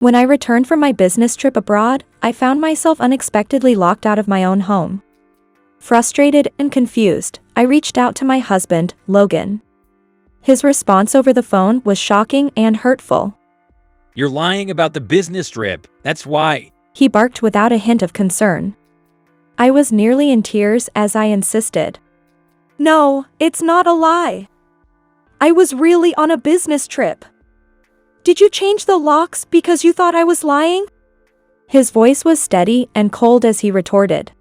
When I returned from my business trip abroad, I found myself unexpectedly locked out of my own home. Frustrated and confused, I reached out to my husband, Logan. His response over the phone was shocking and hurtful. "You're lying about the business trip, that's why." He barked without a hint of concern. I was nearly in tears as I insisted. "No, it's not a lie. I was really on a business trip. Did you change the locks because you thought I was lying?" His voice was steady and cold as he retorted.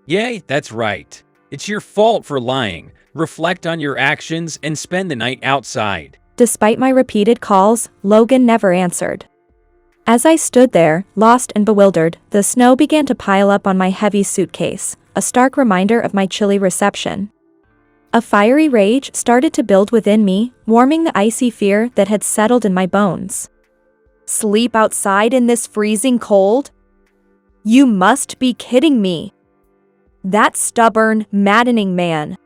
"Yeah, that's right. It's your fault for lying. Reflect on your actions and spend the night outside." Despite my repeated calls, Logan never answered. As I stood there, lost and bewildered, the snow began to pile up on my heavy suitcase, a stark reminder of my chilly reception. A fiery rage started to build within me, warming the icy fear that had settled in my bones. "Sleep outside in this freezing cold? You must be kidding me. That stubborn, maddening man."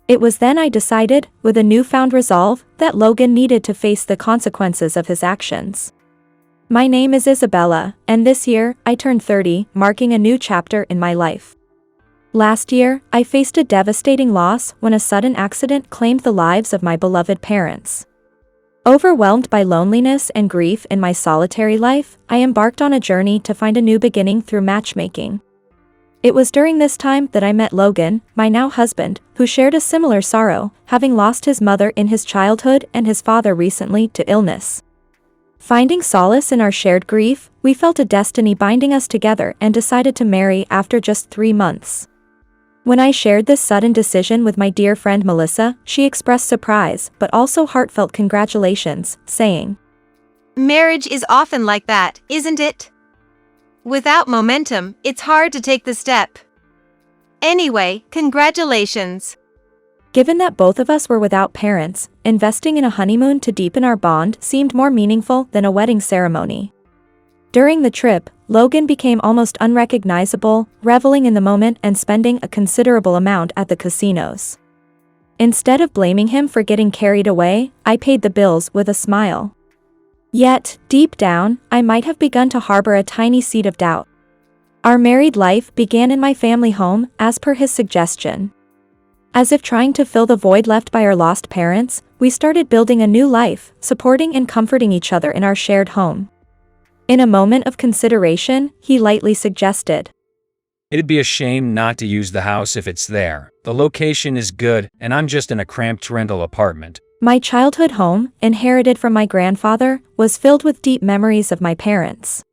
It was then I decided, with a newfound resolve, that Logan needed to face the consequences of his actions. My name is Isabella, and this year, I turned 30, marking a new chapter in my life. Last year, I faced a devastating loss when a sudden accident claimed the lives of my beloved parents. Overwhelmed by loneliness and grief in my solitary life, I embarked on a journey to find a new beginning through matchmaking. It was during this time that I met Logan, my now husband, who shared a similar sorrow, having lost his mother in his childhood and his father recently to illness. Finding solace in our shared grief, we felt a destiny binding us together and decided to marry after just 3 months. When I shared this sudden decision with my dear friend Melissa, she expressed surprise but also heartfelt congratulations, saying, "Marriage is often like that, isn't it? Without momentum, it's hard to take the step. Anyway, congratulations." Given that both of us were without parents, investing in a honeymoon to deepen our bond seemed more meaningful than a wedding ceremony. During the trip, Logan became almost unrecognizable, reveling in the moment and spending a considerable amount at the casinos. Instead of blaming him for getting carried away, I paid the bills with a smile. Yet, deep down, I might have begun to harbor a tiny seed of doubt. Our married life began in my family home, as per his suggestion. As if trying to fill the void left by our lost parents, we started building a new life, supporting and comforting each other in our shared home. In a moment of consideration, he lightly suggested, "It'd be a shame not to use the house if it's there. The location is good, and I'm just in a cramped rental apartment." My childhood home, inherited from my grandfather, was filled with deep memories of my parents.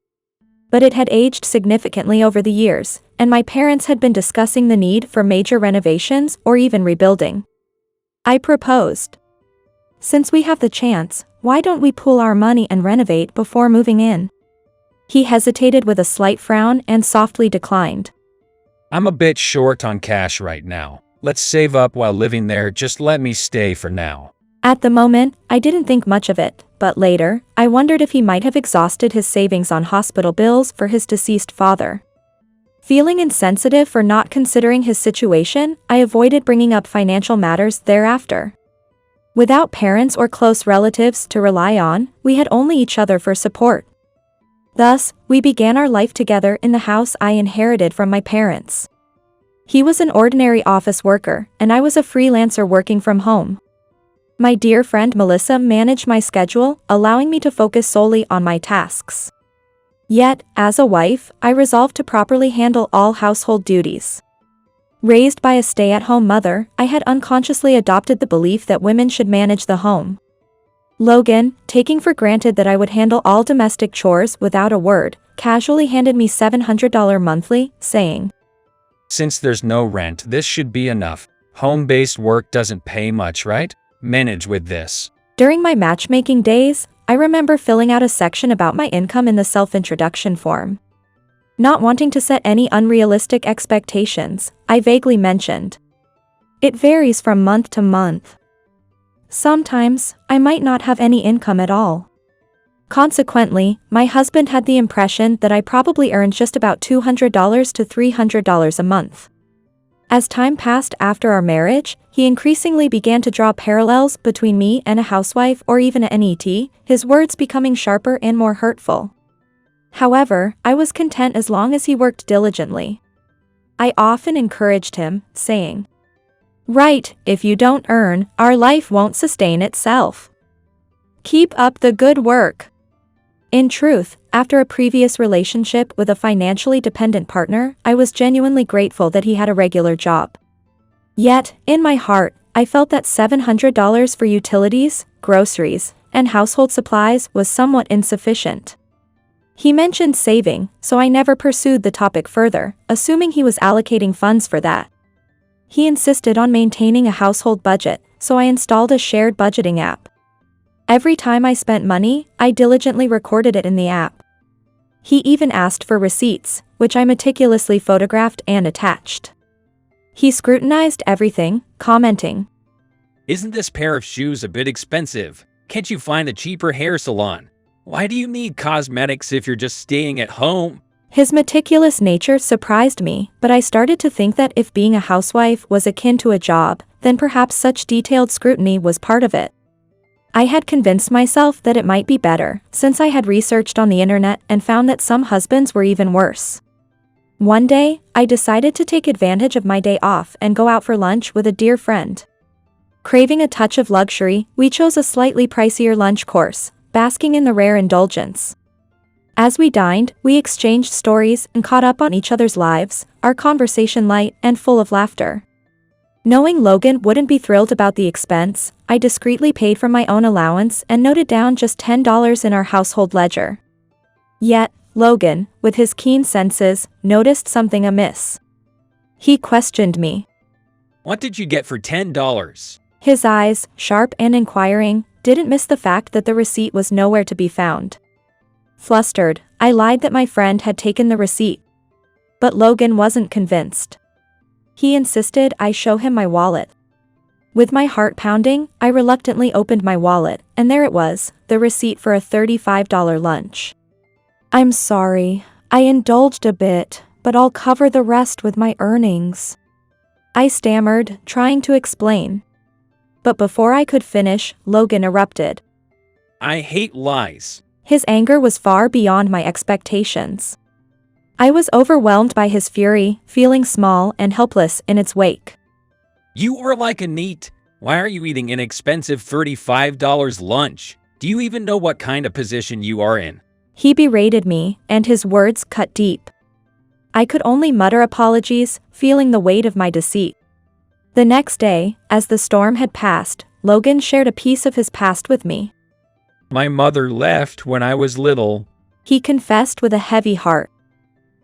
But it had aged significantly over the years, and my parents had been discussing the need for major renovations or even rebuilding. I proposed, "Since we have the chance, why don't we pool our money and renovate before moving in?" He hesitated with a slight frown and softly declined. "I'm a bit short on cash right now. Let's save up while living there, just let me stay for now." At the moment, I didn't think much of it, but later, I wondered if he might have exhausted his savings on hospital bills for his deceased father. Feeling insensitive for not considering his situation, I avoided bringing up financial matters thereafter. Without parents or close relatives to rely on, we had only each other for support. Thus, we began our life together in the house I inherited from my parents. He was an ordinary office worker, and I was a freelancer working from home. My dear friend Melissa managed my schedule, allowing me to focus solely on my tasks. Yet, as a wife, I resolved to properly handle all household duties. Raised by a stay-at-home mother, I had unconsciously adopted the belief that women should manage the home. Logan, taking for granted that I would handle all domestic chores without a word, casually handed me $700 monthly, saying, "Since there's no rent, this should be enough. Home-based work doesn't pay much, right? Manage with this." During my matchmaking days, I remember filling out a section about my income in the self-introduction form. Not wanting to set any unrealistic expectations, I vaguely mentioned, "It varies from month to month. Sometimes, I might not have any income at all." Consequently, my husband had the impression that I probably earned just about $200 to $300 a month. As time passed after our marriage, he increasingly began to draw parallels between me and a housewife or even a NET, his words becoming sharper and more hurtful. However, I was content as long as he worked diligently. I often encouraged him, saying, "Right, if you don't earn, our life won't sustain itself. Keep up the good work." In truth, after a previous relationship with a financially dependent partner, I was genuinely grateful that he had a regular job. Yet, in my heart, I felt that $700 for utilities, groceries, and household supplies was somewhat insufficient. He mentioned saving, so I never pursued the topic further, assuming he was allocating funds for that. He insisted on maintaining a household budget, so I installed a shared budgeting app. Every time I spent money, I diligently recorded it in the app. He even asked for receipts, which I meticulously photographed and attached. He scrutinized everything, commenting, "Isn't this pair of shoes a bit expensive? Can't you find a cheaper hair salon? Why do you need cosmetics if you're just staying at home?" His meticulous nature surprised me, but I started to think that if being a housewife was akin to a job, then perhaps such detailed scrutiny was part of it. I had convinced myself that it might be better, since I had researched on the internet and found that some husbands were even worse. One day, I decided to take advantage of my day off and go out for lunch with a dear friend. Craving a touch of luxury, we chose a slightly pricier lunch course, basking in the rare indulgence. As we dined, we exchanged stories and caught up on each other's lives, our conversation light and full of laughter. Knowing Logan wouldn't be thrilled about the expense, I discreetly paid from my own allowance and noted down just $10 in our household ledger. Yet, Logan, with his keen senses, noticed something amiss. He questioned me. "What did you get for $10? His eyes, sharp and inquiring, didn't miss the fact that the receipt was nowhere to be found. Flustered, I lied that my friend had taken the receipt. But Logan wasn't convinced. He insisted I show him my wallet. With my heart pounding, I reluctantly opened my wallet, and there it was, the receipt for a $35 lunch. "I'm sorry, I indulged a bit, but I'll cover the rest with my earnings," I stammered, trying to explain. But before I could finish, Logan erupted. "I hate lies." His anger was far beyond my expectations. I was overwhelmed by his fury, feeling small and helpless in its wake. "You are like a NEET. Why are you eating an expensive $35 lunch? Do you even know what kind of position you are in?" He berated me, and his words cut deep. I could only mutter apologies, feeling the weight of my deceit. The next day, as the storm had passed, Logan shared a piece of his past with me. "My mother left when I was little. He confessed with a heavy heart.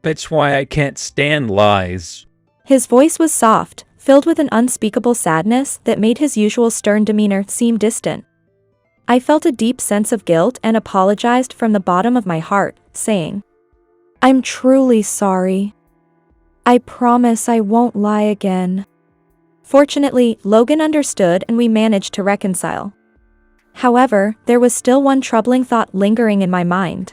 That's why I can't stand lies." His voice was soft, filled with an unspeakable sadness that made his usual stern demeanor seem distant. I felt a deep sense of guilt and apologized from the bottom of my heart, saying, "I'm truly sorry. I promise I won't lie again." Fortunately, Logan understood and we managed to reconcile. However, there was still one troubling thought lingering in my mind.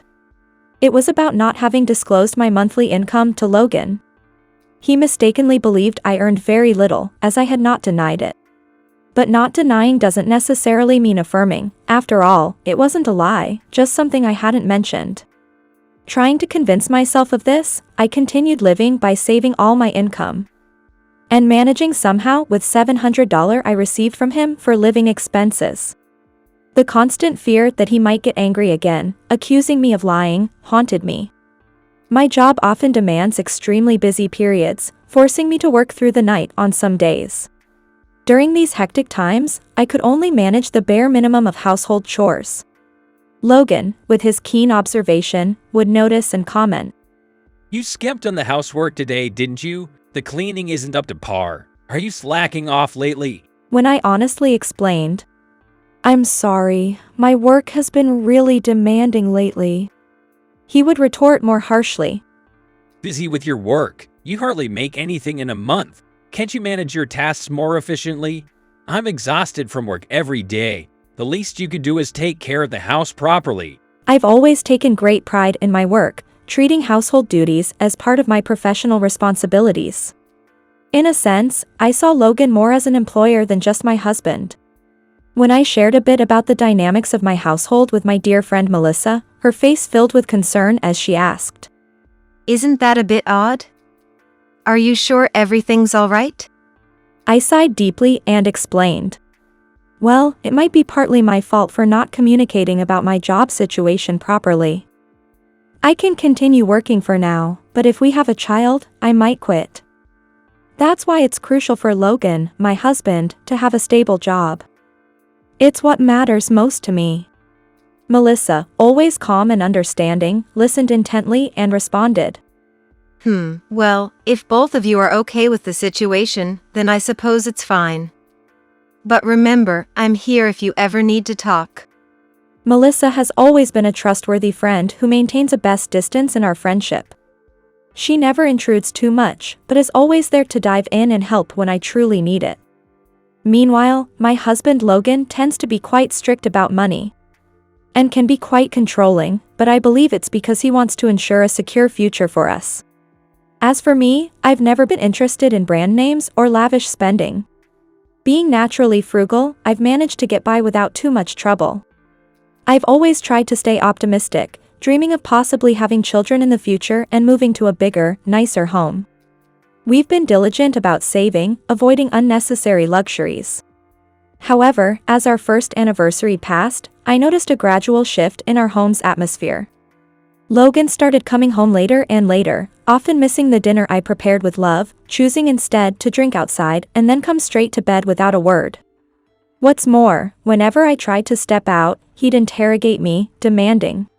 It was about not having disclosed my monthly income to Logan. He mistakenly believed I earned very little, as I had not denied it. But not denying doesn't necessarily mean affirming. After all, it wasn't a lie, just something I hadn't mentioned. Trying to convince myself of this, I continued living by saving all my income and managing somehow with $700 I received from him for living expenses. The constant fear that he might get angry again, accusing me of lying, haunted me. My job often demands extremely busy periods, forcing me to work through the night on some days. During these hectic times, I could only manage the bare minimum of household chores. Logan, with his keen observation, would notice and comment. "You skimped on the housework today, didn't you? The cleaning isn't up to par. Are you slacking off lately?" When I honestly explained, "I'm sorry, my work has been really demanding lately," he would retort more harshly. "Busy with your work? You hardly make anything in a month. Can't you manage your tasks more efficiently? I'm exhausted from work every day. The least you could do is take care of the house properly." I've always taken great pride in my work, treating household duties as part of my professional responsibilities. In a sense, I saw Logan more as an employer than just my husband. When I shared a bit about the dynamics of my household with my dear friend Melissa, her face filled with concern as she asked, Isn't that a bit odd? Are you sure everything's all right? I sighed deeply and explained. Well, it might be partly my fault for not communicating about my job situation properly. I can continue working for now, but if we have a child, I might quit. That's why it's crucial for Logan, my husband, to have a stable job. It's what matters most to me. Melissa, always calm and understanding, listened intently and responded. Well, if both of you are okay with the situation, then I suppose it's fine. But remember, I'm here if you ever need to talk. Melissa has always been a trustworthy friend who maintains a best distance in our friendship. She never intrudes too much, but is always there to dive in and help when I truly need it. Meanwhile, my husband Logan tends to be quite strict about money and can be quite controlling, but I believe it's because he wants to ensure a secure future for us. As for me, I've never been interested in brand names or lavish spending. Being naturally frugal, I've managed to get by without too much trouble. I've always tried to stay optimistic, dreaming of possibly having children in the future and moving to a bigger, nicer home. We've been diligent about saving, avoiding unnecessary luxuries. However, as our first anniversary passed, I noticed a gradual shift in our home's atmosphere. Logan started coming home later and later, often missing the dinner I prepared with love, choosing instead to drink outside and then come straight to bed without a word. What's more, whenever I tried to step out, he'd interrogate me, demanding,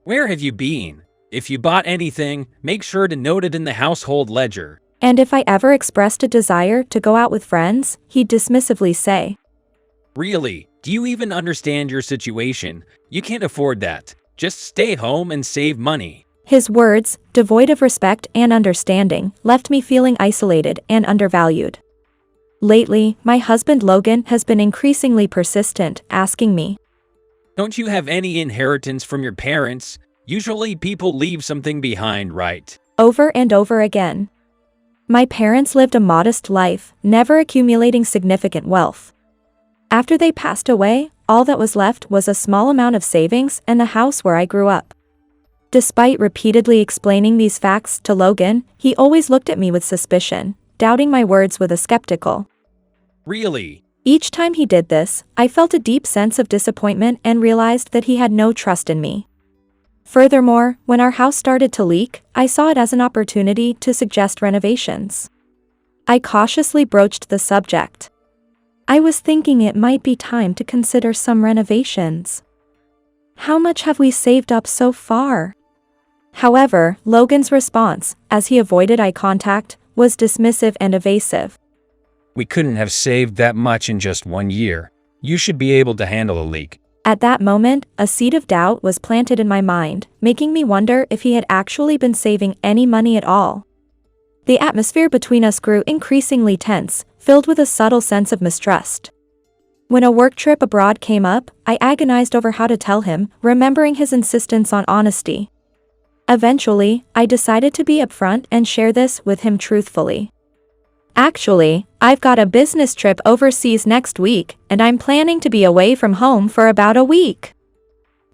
Where have you been? If you bought anything, make sure to note it in the household ledger. And if I ever expressed a desire to go out with friends, he'd dismissively say, Really? Do you even understand your situation? You can't afford that. Just stay home and save money. His words, devoid of respect and understanding, left me feeling isolated and undervalued. Lately, my husband Logan has been increasingly persistent, asking me, Don't you have any inheritance from your parents? Usually people leave something behind, right? over and over again. My parents lived a modest life, never accumulating significant wealth. After they passed away, all that was left was a small amount of savings and the house where I grew up. Despite repeatedly explaining these facts to Logan, he always looked at me with suspicion, doubting my words with a skeptical. Really? Each time he did this, I felt a deep sense of disappointment and realized that he had no trust in me. Furthermore, when our house started to leak, I saw it as an opportunity to suggest renovations. I cautiously broached the subject. I was thinking it might be time to consider some renovations. How much have we saved up so far? However, Logan's response, as he avoided eye contact, was dismissive and evasive. We couldn't have saved that much in just 1 year. You should be able to handle a leak. At that moment, a seed of doubt was planted in my mind, making me wonder if he had actually been saving any money at all. The atmosphere between us grew increasingly tense, filled with a subtle sense of mistrust. When a work trip abroad came up, I agonized over how to tell him, remembering his insistence on honesty. Eventually, I decided to be upfront and share this with him truthfully. Actually, I've got a business trip overseas next week, and I'm planning to be away from home for about a week.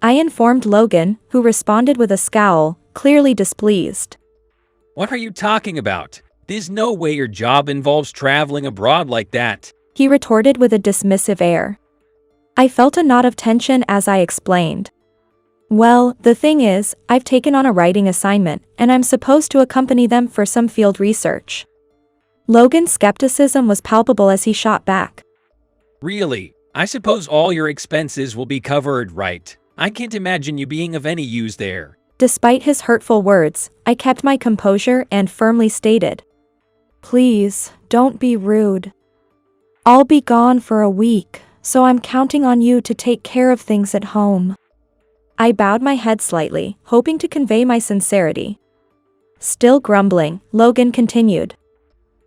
I informed Logan, who responded with a scowl, clearly displeased. What are you talking about? There's no way your job involves traveling abroad like that. He retorted with a dismissive air. I felt a knot of tension as I explained. Well, the thing is, I've taken on a writing assignment, and I'm supposed to accompany them for some field research. Logan's skepticism was palpable as he shot back. Really? I suppose all your expenses will be covered, right? I can't imagine you being of any use there. Despite his hurtful words, I kept my composure and firmly stated, Please, don't be rude. I'll be gone for a week, so I'm counting on you to take care of things at home. I bowed my head slightly, hoping to convey my sincerity. Still grumbling, Logan continued.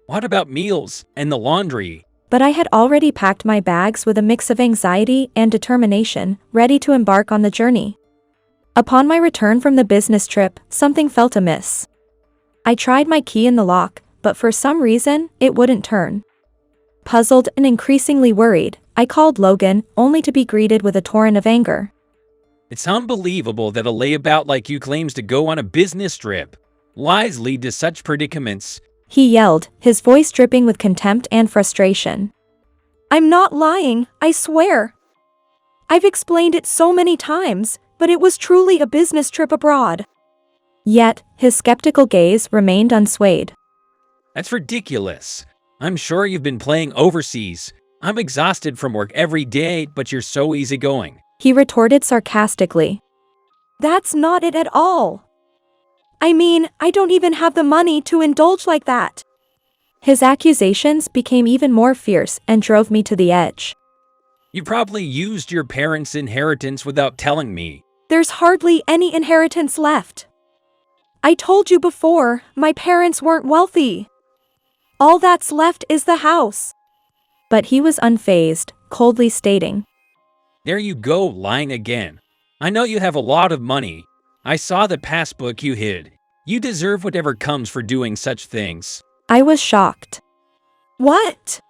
What about meals and the laundry? But I had already packed my bags with a mix of anxiety and determination, ready to embark on the journey. Upon my return from the business trip, something felt amiss. I tried my key in the lock, but for some reason, it wouldn't turn. Puzzled and increasingly worried, I called Logan, only to be greeted with a torrent of anger. It's unbelievable that a layabout like you claims to go on a business trip. Lies lead to such predicaments. He yelled, his voice dripping with contempt and frustration. I'm not lying, I swear. I've explained it so many times, but it was truly a business trip abroad. Yet, his skeptical gaze remained unswayed. That's ridiculous. I'm sure you've been playing overseas. I'm exhausted from work every day, but you're so easygoing. He retorted sarcastically. That's not it at all. I mean, I don't even have the money to indulge like that. His accusations became even more fierce and drove me to the edge. You probably used your parents' inheritance without telling me. There's hardly any inheritance left. I told you before, my parents weren't wealthy. All that's left is the house. But he was unfazed, coldly stating. There you go, lying again. I know you have a lot of money. I saw the passbook you hid. You deserve whatever comes for doing such things. I was shocked. What?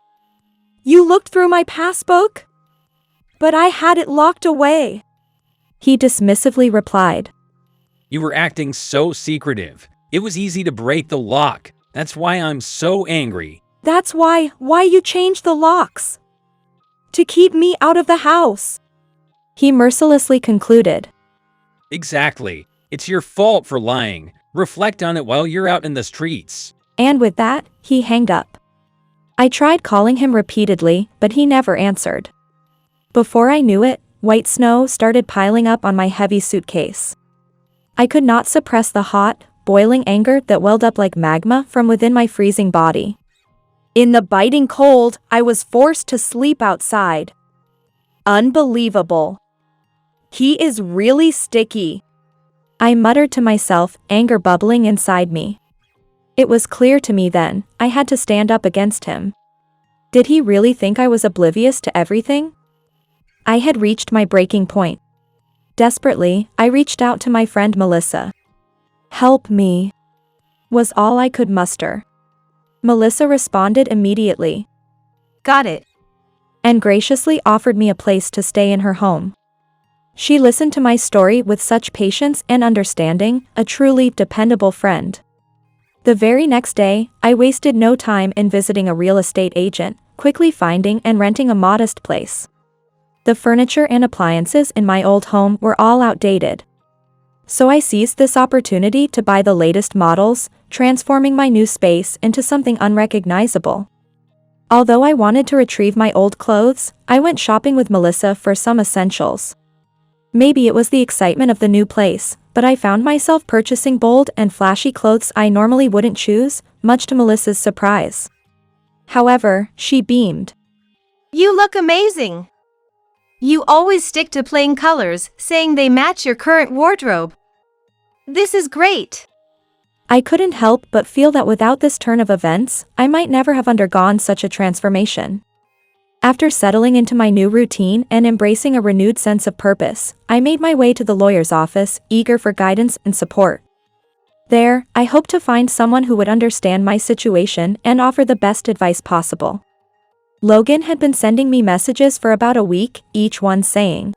You looked through my passbook? But I had it locked away. He dismissively replied. You were acting so secretive. It was easy to break the lock. That's why I'm so angry. That's why you changed the locks. To keep me out of the house. He mercilessly concluded. Exactly. It's your fault for lying. Reflect on it while you're out in the streets. And with that, he hanged up. I tried calling him repeatedly, but he never answered. Before I knew it, white snow started piling up on my heavy suitcase. I could not suppress the hot, boiling anger that welled up like magma from within my freezing body. In the biting cold, I was forced to sleep outside. Unbelievable. He is really sticky. I muttered to myself, anger bubbling inside me. It was clear to me then, I had to stand up against him. Did he really think I was oblivious to everything? I had reached my breaking point. Desperately, I reached out to my friend Melissa. Help me, was all I could muster. Melissa responded immediately. Got it. And graciously offered me a place to stay in her home. She listened to my story with such patience and understanding, a truly dependable friend. The very next day, I wasted no time in visiting a real estate agent, quickly finding and renting a modest place. The furniture and appliances in my old home were all outdated. So I seized this opportunity to buy the latest models, transforming my new space into something unrecognizable. Although I wanted to retrieve my old clothes, I went shopping with Melissa for some essentials. Maybe it was the excitement of the new place, but I found myself purchasing bold and flashy clothes I normally wouldn't choose, much to Melissa's surprise. However, she beamed. You look amazing. You always stick to plain colors, saying they match your current wardrobe. This is great. I couldn't help but feel that without this turn of events, I might never have undergone such a transformation. After settling into my new routine and embracing a renewed sense of purpose, I made my way to the lawyer's office, eager for guidance and support. There, I hoped to find someone who would understand my situation and offer the best advice possible. Logan had been sending me messages for about a week, each one saying,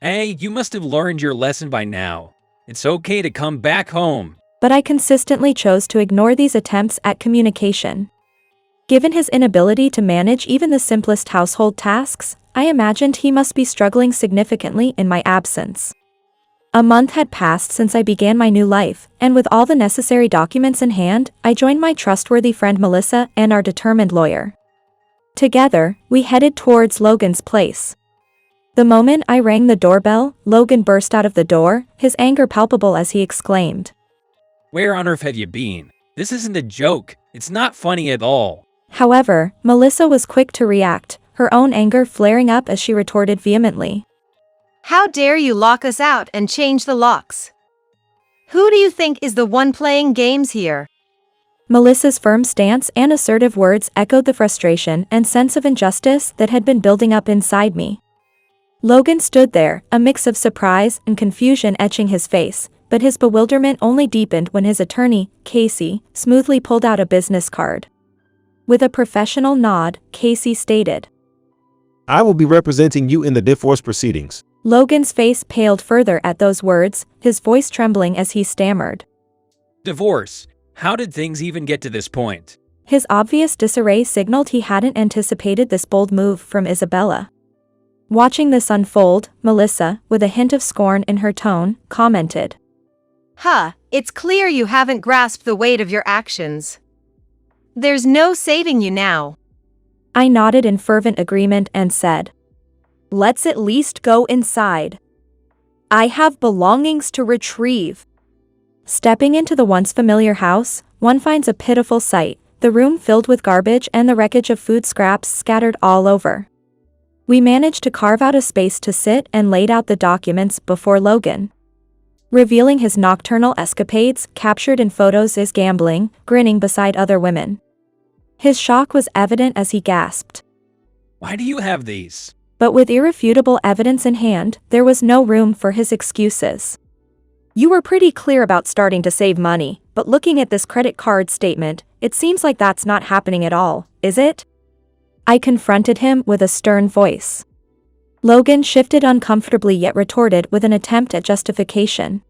Hey, you must have learned your lesson by now. It's okay to come back home. But I consistently chose to ignore these attempts at communication. Given his inability to manage even the simplest household tasks, I imagined he must be struggling significantly in my absence. A month had passed since I began my new life, and with all the necessary documents in hand, I joined my trustworthy friend Melissa and our determined lawyer. Together, we headed towards Logan's place. The moment I rang the doorbell, Logan burst out of the door, his anger palpable as he exclaimed. Where on earth have you been? This isn't a joke. It's not funny at all. However, Melissa was quick to react, her own anger flaring up as she retorted vehemently. How dare you lock us out and change the locks? Who do you think is the one playing games here? Melissa's firm stance and assertive words echoed the frustration and sense of injustice that had been building up inside me. Logan stood there, a mix of surprise and confusion etching his face, but his bewilderment only deepened when his attorney, Casey, smoothly pulled out a business card. With a professional nod, Casey stated. I will be representing you in the divorce proceedings. Logan's face paled further at those words, his voice trembling as he stammered. Divorce? How did things even get to this point? His obvious disarray signaled he hadn't anticipated this bold move from Isabella. Watching this unfold, Melissa, with a hint of scorn in her tone, commented. It's clear you haven't grasped the weight of your actions. There's no saving you now. I nodded in fervent agreement and said, let's at least go inside. I have belongings to retrieve. Stepping into the once familiar house, one finds a pitiful sight, the room filled with garbage and the wreckage of food scraps scattered all over. We managed to carve out a space to sit and laid out the documents before Logan. Revealing his nocturnal escapades captured in photos is gambling, grinning beside other women. His shock was evident as he gasped. Why do you have these? But with irrefutable evidence in hand, there was no room for his excuses. You were pretty clear about starting to save money, but looking at this credit card statement, it seems like that's not happening at all, is it? I confronted him with a stern voice. Logan shifted uncomfortably yet retorted with an attempt at justification.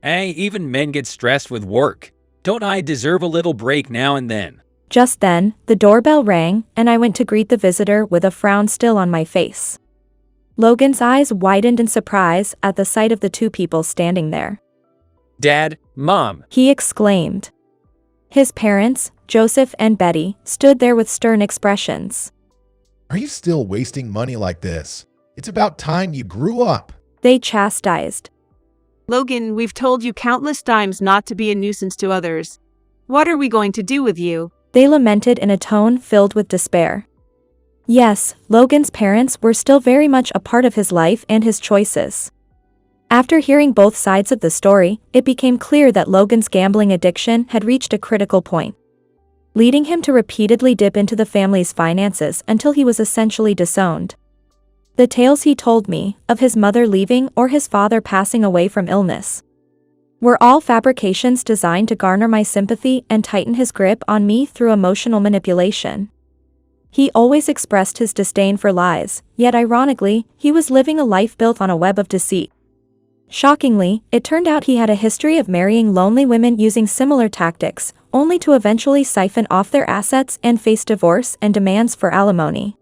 Hey, even men get stressed with work. Don't I deserve a little break now and then? Just then, the doorbell rang, and I went to greet the visitor with a frown still on my face. Logan's eyes widened in surprise at the sight of the two people standing there. Dad, Mom, he exclaimed. His parents, Joseph and Betty, stood there with stern expressions. Are you still wasting money like this? It's about time you grew up. They chastised. Logan, we've told you countless times not to be a nuisance to others. What are we going to do with you? They lamented in a tone filled with despair. Yes, Logan's parents were still very much a part of his life and his choices. After hearing both sides of the story, it became clear that Logan's gambling addiction had reached a critical point, leading him to repeatedly dip into the family's finances until he was essentially disowned. The tales he told me, of his mother leaving or his father passing away from illness, were all fabrications designed to garner my sympathy and tighten his grip on me through emotional manipulation. He always expressed his disdain for lies, yet ironically, he was living a life built on a web of deceit. Shockingly, it turned out he had a history of marrying lonely women using similar tactics, only to eventually siphon off their assets and face divorce and demands for alimony.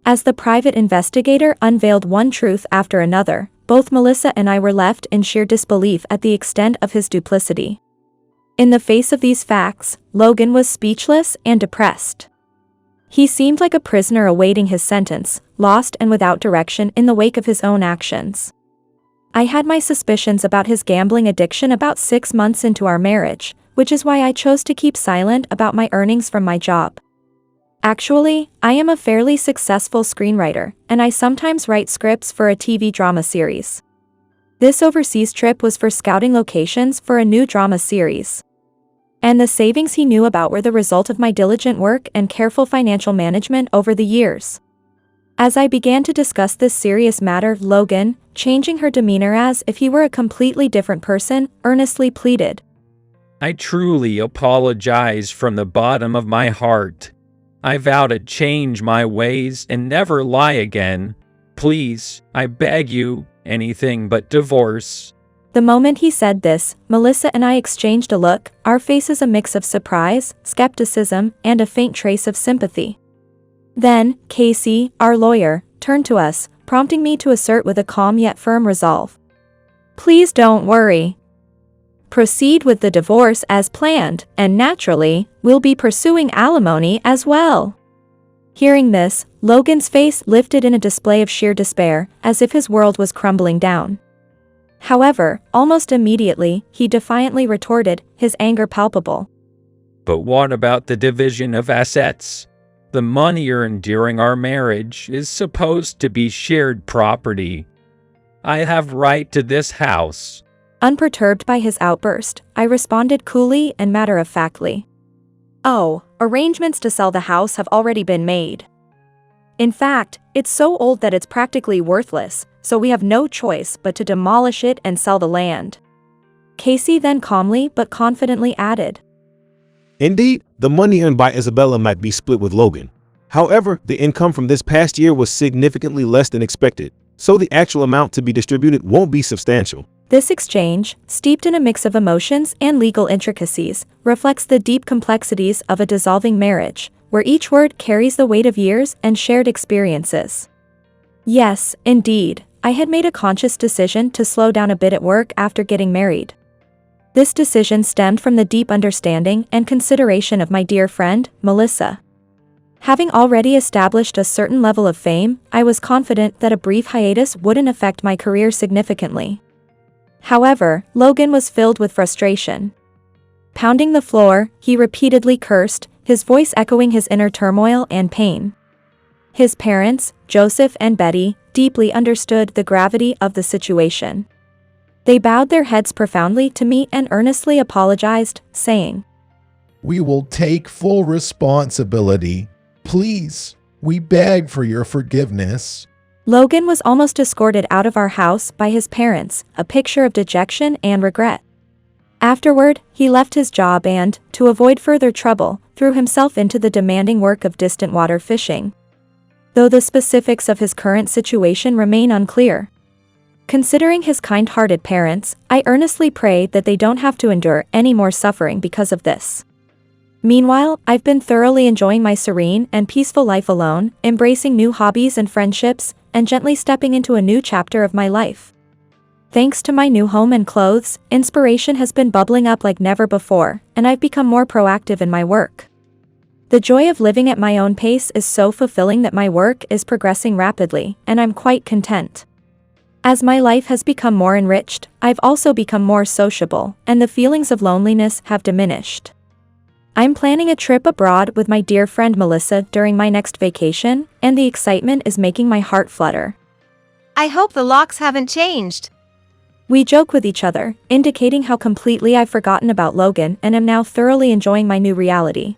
As the private investigator unveiled one truth after another, both Melissa and I were left in sheer disbelief at the extent of his duplicity. In the face of these facts, Logan was speechless and depressed. He seemed like a prisoner awaiting his sentence, lost and without direction in the wake of his own actions. I had my suspicions about his gambling addiction about 6 months into our marriage, which is why I chose to keep silent about my earnings from my job. Actually, I am a fairly successful screenwriter, and I sometimes write scripts for a TV drama series. This overseas trip was for scouting locations for a new drama series. And the savings he knew about were the result of my diligent work and careful financial management over the years. As I began to discuss this serious matter, Logan, changing her demeanor as if he were a completely different person, earnestly pleaded. I truly apologize from the bottom of my heart. I vow to change my ways and never lie again. Please, I beg you, anything but divorce. The moment he said this, Melissa and I exchanged a look, our faces a mix of surprise, skepticism, and a faint trace of sympathy. Then, Casey, our lawyer, turned to us, prompting me to assert with a calm yet firm resolve. Please don't worry. Proceed with the divorce as planned, and naturally, we'll be pursuing alimony as well. Hearing this, Logan's face lifted in a display of sheer despair, as if his world was crumbling down. However, almost immediately, he defiantly retorted, his anger palpable. But what about the division of assets? The money earned during our marriage is supposed to be shared property. I have right to this house. Unperturbed by his outburst, I responded coolly and matter-of-factly. Oh, arrangements to sell the house have already been made. In fact, it's so old that it's practically worthless, so we have no choice but to demolish it and sell the land. Casey then calmly but confidently added. Indeed, the money earned by Isabella might be split with Logan. However, the income from this past year was significantly less than expected, so the actual amount to be distributed won't be substantial. This exchange, steeped in a mix of emotions and legal intricacies, reflects the deep complexities of a dissolving marriage, where each word carries the weight of years and shared experiences. Yes, indeed, I had made a conscious decision to slow down a bit at work after getting married. This decision stemmed from the deep understanding and consideration of my dear friend, Melissa. Having already established a certain level of fame, I was confident that a brief hiatus wouldn't affect my career significantly. However, Logan was filled with frustration. Pounding the floor, he repeatedly cursed, his voice echoing his inner turmoil and pain. His parents, Joseph and Betty, deeply understood the gravity of the situation. They bowed their heads profoundly to me and earnestly apologized, saying, We will take full responsibility. Please, we beg for your forgiveness. Logan was almost escorted out of our house by his parents, a picture of dejection and regret. Afterward, he left his job and, to avoid further trouble, threw himself into the demanding work of distant water fishing. Though the specifics of his current situation remain unclear. Considering his kind-hearted parents, I earnestly pray that they don't have to endure any more suffering because of this. Meanwhile, I've been thoroughly enjoying my serene and peaceful life alone, embracing new hobbies and friendships, and gently stepping into a new chapter of my life. Thanks to my new home and clothes, inspiration has been bubbling up like never before, and I've become more proactive in my work. The joy of living at my own pace is so fulfilling that my work is progressing rapidly, and I'm quite content. As my life has become more enriched, I've also become more sociable, and the feelings of loneliness have diminished. I'm planning a trip abroad with my dear friend Melissa during my next vacation, and the excitement is making my heart flutter. I hope the locks haven't changed. We joke with each other, indicating how completely I've forgotten about Logan and am now thoroughly enjoying my new reality.